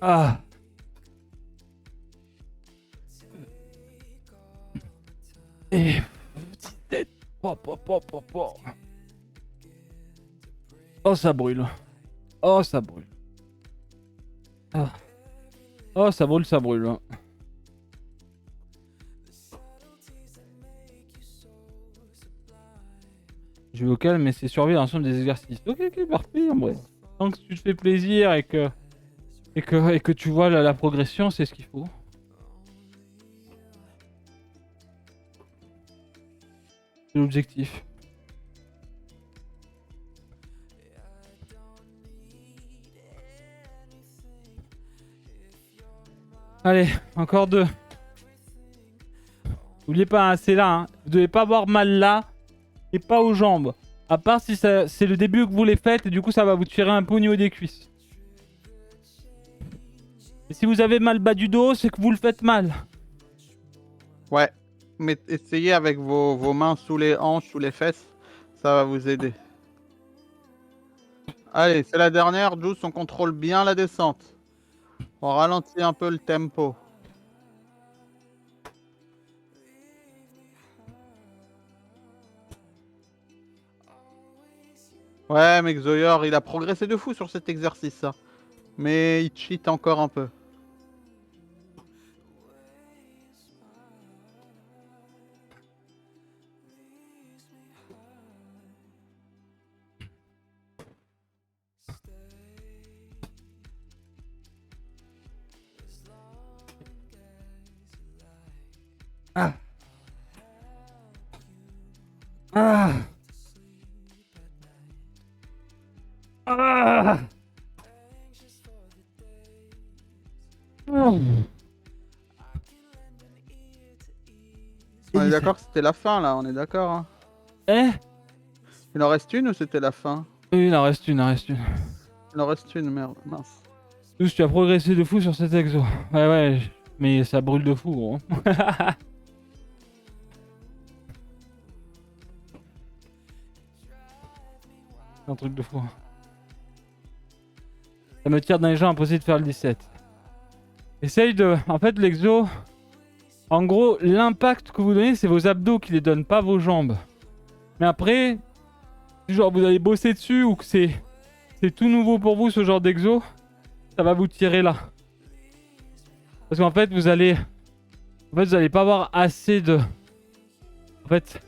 Ah. Et petite tête. Oh, ça brûle. Oh, ça brûle. Ah. Oh, ça brûle, ça brûle. Hein. Je vais au calme, mais c'est surveiller l'ensemble des exercices. Ok, ok, parfait. En vrai. Tant que tu te fais plaisir et que tu vois la progression, c'est ce qu'il faut. C'est l'objectif. Allez, encore 2. N'oubliez pas, hein, c'est là. Hein. Vous devez pas avoir mal là et pas aux jambes. À part si c'est le début que vous les faites et du coup ça va vous tirer un peu au niveau des cuisses. Et si vous avez mal bas du dos, c'est que vous le faites mal. Ouais, mais essayez avec vos mains sous les hanches, sous les fesses, ça va vous aider. Allez, c'est la dernière, Juice, on contrôle bien la descente. On ralentit un peu le tempo. Ouais, mais Xoyor, il a progressé de fou sur cet exercice, ça. Mais il cheat encore un peu. Ah. Ah. Ah. Oh. On est d'accord que c'était la fin, là, on est d'accord, hein. Eh? Il en reste une ou c'était la fin? Oui, il en reste une, il en reste une. Il en reste une, merde, mince. Tous, tu as progressé de fou sur cet exo. Ouais, ouais, mais ça brûle de fou, gros. Un truc de fou. Ça me tire dans les jambes, impossible de faire le 17. Essaye de... En fait, l'exo... En gros, l'impact que vous donnez, c'est vos abdos qui les donnent, pas vos jambes. Mais après, genre vous allez bosser dessus ou que c'est tout nouveau pour vous ce genre d'exo, ça va vous tirer là. Parce qu'en fait, vous allez pas avoir assez de... En fait,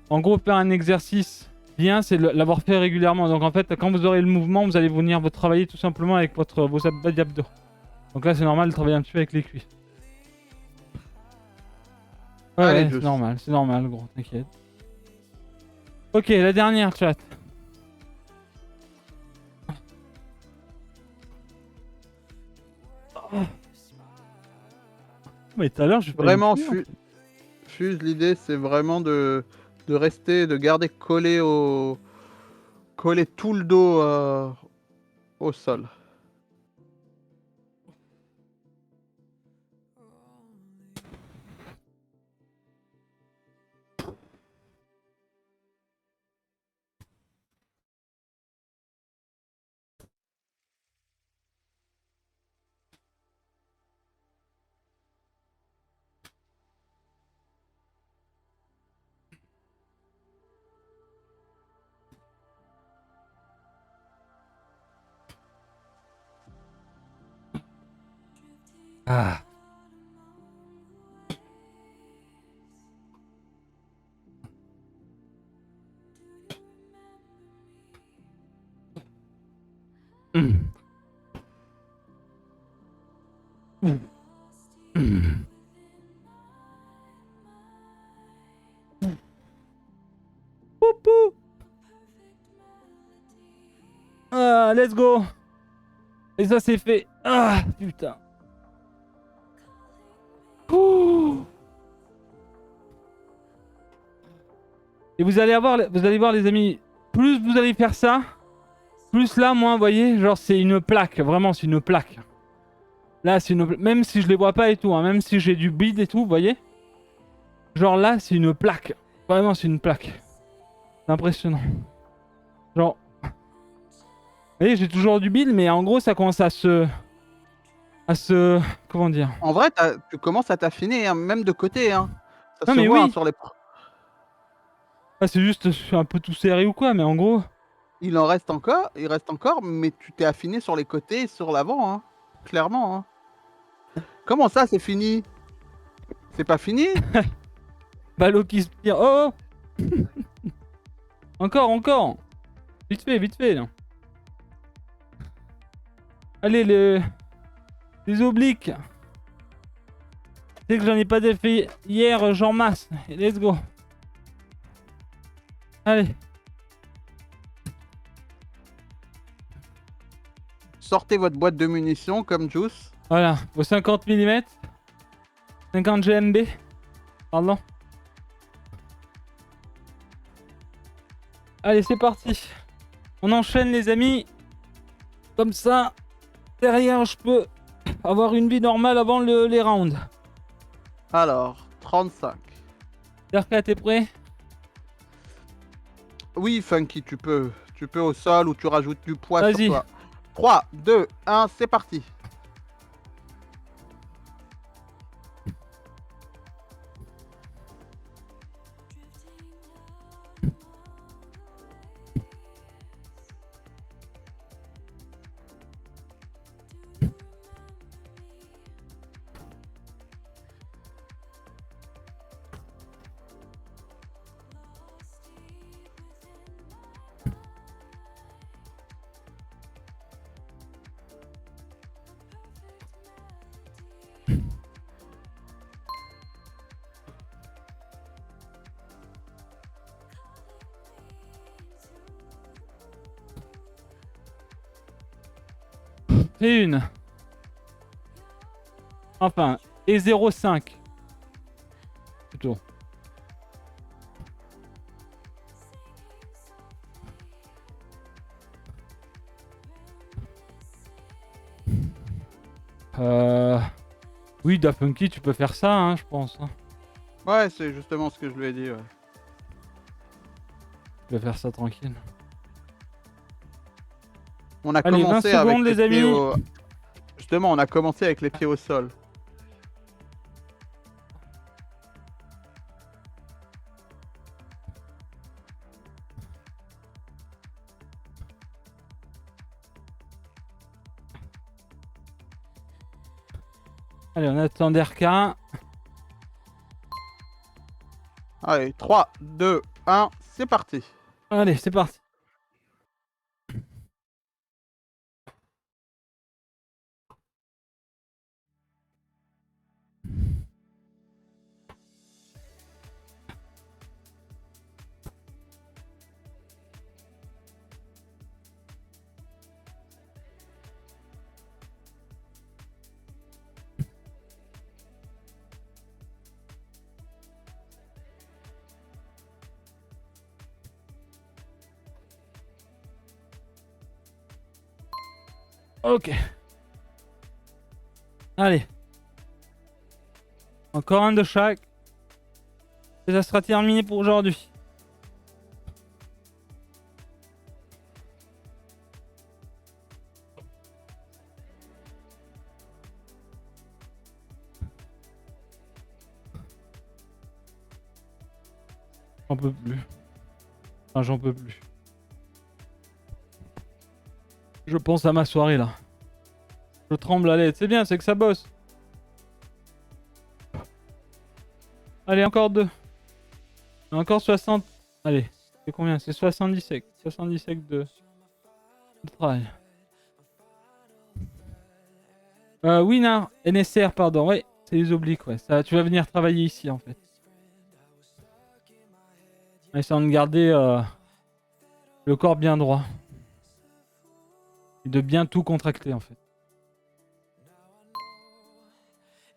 en gros, faire un exercice bien, c'est l'avoir fait régulièrement. Donc en fait, quand vous aurez le mouvement, vous allez venir vous travailler tout simplement avec vos abdos. Donc là, c'est normal de travailler un petit peu avec les cuisses. Ouais, Allez, ouais, Juice. c'est normal, gros, t'inquiète. Ok, la dernière, chat. Mais tout à l'heure, je fais une Vraiment, cuillère. Fuse, l'idée, c'est vraiment de rester, de garder collé tout le dos au sol. Ah. Mm. Mm. Poupou. Ah, let's go. Et ça c'est fait. Ah, putain. Ouh. Et vous allez voir les amis, plus vous allez faire ça, plus là, moi, vous voyez, genre c'est une plaque, vraiment c'est une plaque. Là, c'est une même si je les vois pas et tout, hein, même si j'ai du bide et tout, vous voyez. Genre là, c'est une plaque. Vraiment, c'est une plaque. C'est impressionnant. Genre, vous voyez, j'ai toujours du bide, mais en gros, ça commence à se... Comment dire? En vrai, tu commences à t'affiner, hein, même de côté, hein. Ça Non se mais voit, hein, oui, sur les ah, c'est juste, je suis un peu tout serré ou quoi, mais en gros... il reste encore, mais tu t'es affiné sur les côtés et sur l'avant, hein. Clairement, hein. Comment ça, c'est fini? C'est pas fini? Ballot qui se tire. Oh, oh. Encore, encore. Vite fait, là. Allez, les obliques. C'est que j'en ai pas fait hier, j'en masse. Let's go. Allez. Sortez votre boîte de munitions comme Juice. Voilà, au 50 mm. 50 GMB. Pardon. Allez, c'est parti. On enchaîne, les amis. Comme ça, derrière, je peux avoir une vie normale avant les rounds. Alors, 35. Derka, t'es prêt? Oui, Funky, tu peux. Tu peux au sol ou tu rajoutes du poids sur Vas-y. toi. 3, 2, 1, c'est parti. Et une. Enfin, et 0,5. Plutôt. Oui, Da Funky, tu peux faire ça, hein, je pense. Hein. Ouais, c'est justement ce que je lui ai dit. Ouais. Tu peux faire ça tranquille. On a Allez, 20 commencé avec secondes, les pieds amis. au... Justement, on a commencé avec les pieds au sol. Allez, on attend Derka. Allez, 3, 2, 1, c'est parti. Allez, c'est parti. Ok. Allez. Encore un de chaque. Et ça sera terminé pour aujourd'hui. J'en peux plus. Enfin, j'en peux plus. Je pense à ma soirée là. Je tremble à l'aide. C'est bien, c'est que ça bosse. Allez, encore 2. Encore 60. Allez, c'est combien? C'est 70 secs. 70 secs de travail. Winner, NSR, pardon. Ouais, c'est les obliques, ouais. Ça, tu vas venir travailler ici, en fait. En essayant de garder le corps bien droit. Et de bien tout contracter, en fait.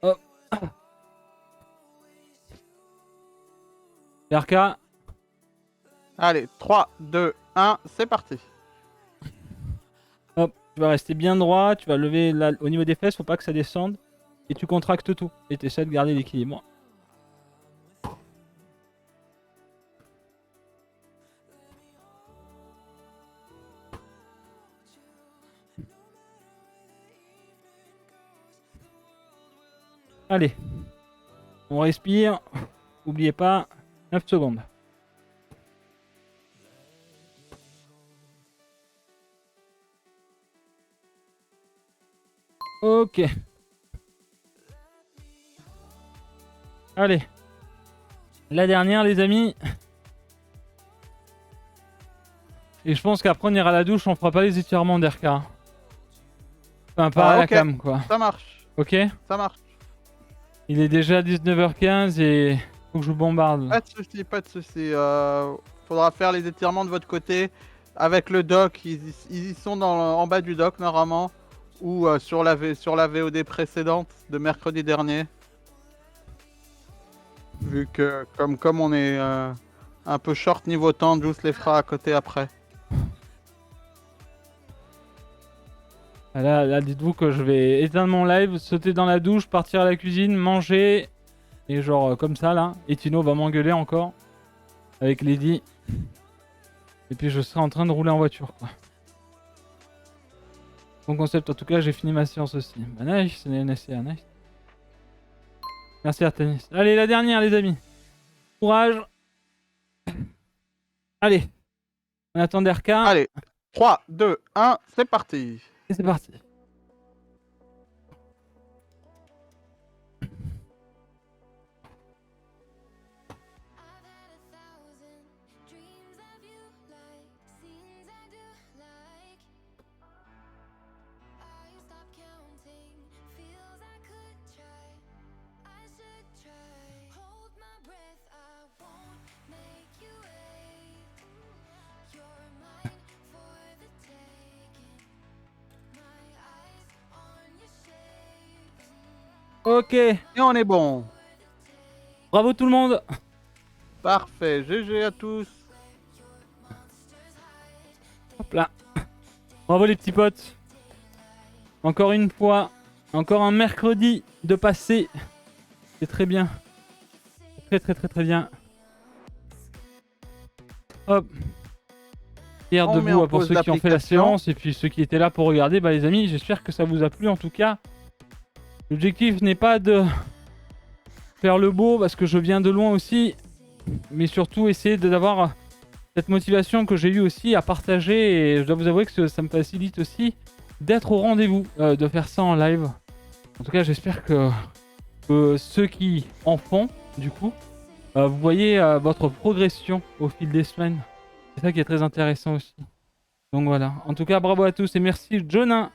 Hop. RK. Allez, 3, 2, 1, c'est parti. Hop, tu vas rester bien droit, tu vas lever au niveau des fesses, faut pas que ça descende. Et tu contractes tout. Et tu essaies de garder l'équilibre. Allez, on respire. N'oubliez pas, 9 secondes. Ok. Allez. La dernière, les amis. Et je pense qu'après, on ira à la douche, on fera pas les étirements d'RK. Enfin, pas à la ok, cam, quoi. ça marche, Ok. ça marche. Il est déjà 19h15 et faut que je vous bombarde. Pas de soucis, pas de soucis. Faudra faire les étirements de votre côté avec le dock. Ils y sont en bas du dock normalement. Ou sur la VOD précédente de mercredi dernier. Vu que comme on est un peu short niveau temps, Juice les fera à côté après. Là, dites-vous que je vais éteindre mon live, sauter dans la douche, partir à la cuisine, manger. Et genre comme ça là. Et Tino va m'engueuler encore. Avec Lady. Et puis je serai en train de rouler en voiture, quoi. Bon concept, en tout cas, j'ai fini ma séance aussi. Bah nice, c'est NSR, nice. Merci Artemis. Allez, la dernière, les amis. Courage. Allez. On attend RK. Allez, 3, 2, 1, c'est parti. Et c'est parti. Ok. Et on est bon. Bravo tout le monde. Parfait, GG à tous. Hop là. Bravo les petits potes. Encore une fois. Encore un mercredi de passé. C'est très bien. Très bien. Hop. Pierre On met debout en pour pause ceux qui ont fait la l'application. séance. Et puis ceux qui étaient là pour regarder. Bah les amis, j'espère que ça vous a plu en tout cas. L'objectif n'est pas de faire le beau parce que je viens de loin aussi. Mais surtout essayer d'avoir cette motivation que j'ai eu aussi à partager. Et je dois vous avouer que ça me facilite aussi d'être au rendez-vous, de faire ça en live. En tout cas, j'espère que ceux qui en font, du coup, vous voyez votre progression au fil des semaines. C'est ça qui est très intéressant aussi. Donc voilà. En tout cas, bravo à tous et merci Jonin.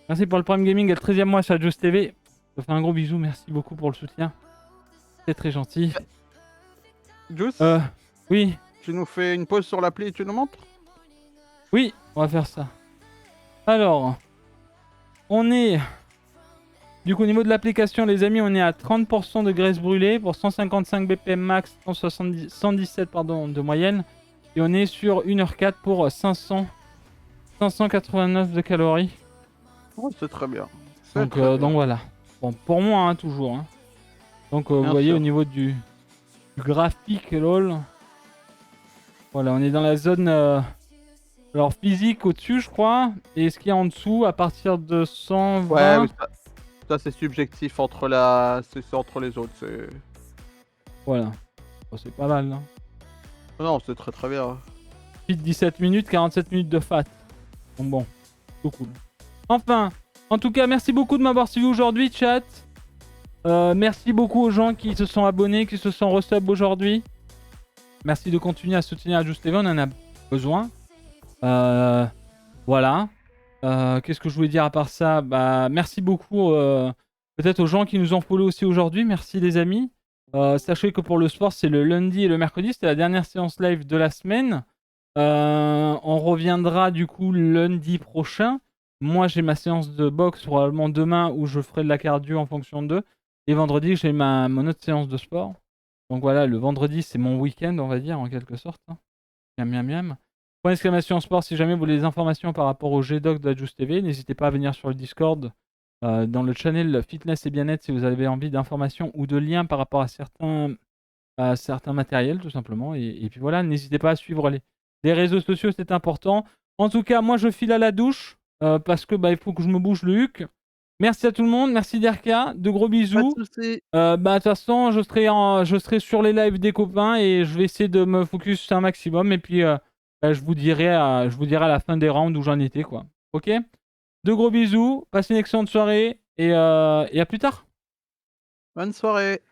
Merci pour le Prime Gaming et le 13e mois sur Juice TV. Je te fais un gros bisou. Merci beaucoup pour le soutien. C'est très gentil. Juice, Oui. tu nous fais une pause sur l'appli et tu nous montres? Oui, on va faire ça. Alors, on est... Du coup, au niveau de l'application, les amis, on est à 30% de graisse brûlée pour 155 BPM max, 117 pardon, de moyenne. Et on est sur 1h04 pour 589 de calories. Oh, c'est très bien. Donc voilà. Bon, pour moi, hein, toujours. Hein. Donc vous voyez au niveau du graphique, lol. Voilà, on est dans la zone alors physique au-dessus, je crois. Et ce qu'il y a en dessous, à partir de 120... Ouais, mais ça c'est subjectif entre c'est entre les autres. Voilà. Bon, c'est pas mal, hein. Non, c'est très bien. 17 minutes, 47 minutes de fat. Donc bon, tout cool. Enfin, en tout cas, merci beaucoup de m'avoir suivi aujourd'hui, chat. Merci beaucoup aux gens qui se sont abonnés, qui se sont resub aujourd'hui. Merci de continuer à soutenir Just TV, on en a besoin. Voilà. Qu'est-ce que je voulais dire à part ça? Bah, merci beaucoup peut-être aux gens qui nous ont follow aussi aujourd'hui. Merci les amis. Sachez que pour le sport, c'est le lundi et le mercredi. C'était la dernière séance live de la semaine. On reviendra du coup lundi prochain. Moi, j'ai ma séance de boxe probablement demain où je ferai de la cardio en fonction d'eux. Et vendredi, j'ai mon autre séance de sport. Donc voilà, le vendredi, c'est mon week-end, on va dire, en quelque sorte. Miam, miam, miam. Point d'exclamation sport, si jamais vous voulez des informations par rapport au G-Doc de la Just TV, n'hésitez pas à venir sur le Discord, dans le channel Fitness et Bien-être si vous avez envie d'informations ou de liens par rapport à certains matériels, tout simplement. Et puis voilà, n'hésitez pas à suivre les réseaux sociaux, c'est important. En tout cas, moi, je file à la douche parce que il faut que je me bouge le huc. Merci à tout le monde, merci Derka, de gros Pas de bisous. soucis. De toute façon, je serai sur les lives des copains et je vais essayer de me focus un maximum. Et puis, je vous dirai à la fin des rounds où j'en étais, quoi. Ok? De gros bisous, passez une excellente soirée et à plus tard. Bonne soirée.